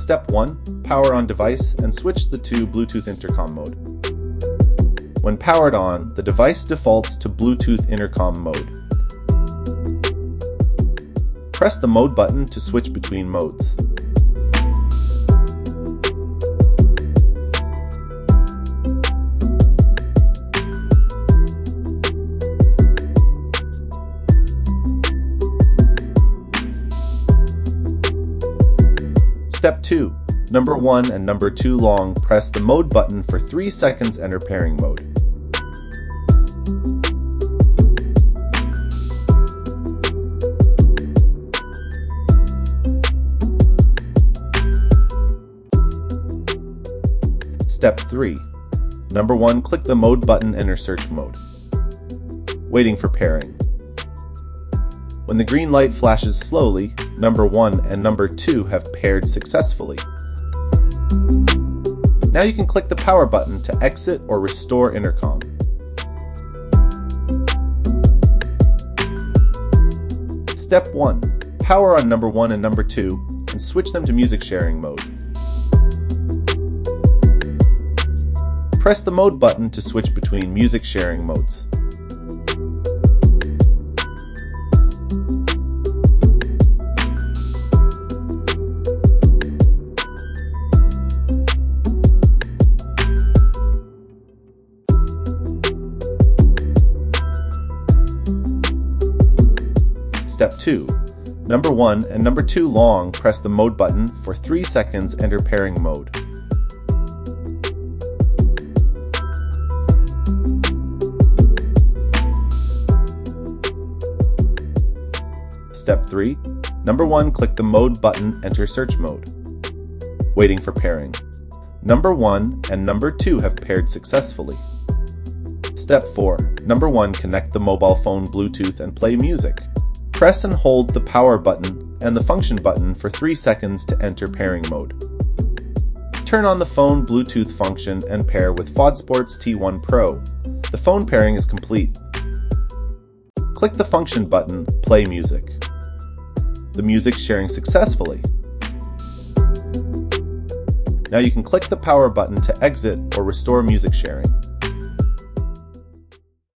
Step 1. Power on device and switch to Bluetooth intercom mode. When powered on, the device defaults to Bluetooth intercom mode. Press the mode button to switch between modes. Step 2. Number 1 and number 2 long, press the mode button for 3 seconds, enter pairing mode. Step 3. Number 1, click the mode button, enter search mode. Waiting for pairing. When the green light flashes slowly, number 1 and number 2 have paired successfully. Now you can click the power button to exit or restore intercom. Step 1. Power on number 1 and number 2 and switch them to music sharing mode. Press the mode button to switch between music sharing modes. Step 2. Number 1 and number 2 long, press the mode button for 3 seconds, enter pairing mode. Step 3. Number 1, click the mode button, enter search mode. Waiting for pairing. Number 1 and number 2 have paired successfully. Step 4. Number 1, connect the mobile phone Bluetooth and play music. Press and hold the power button and the function button for 3 seconds to enter pairing mode. Turn on the phone Bluetooth function and pair with Fodsports T1 Pro. The phone pairing is complete. Click the function button, play music. The music's sharing successfully. Now you can click the power button to exit or restore music sharing.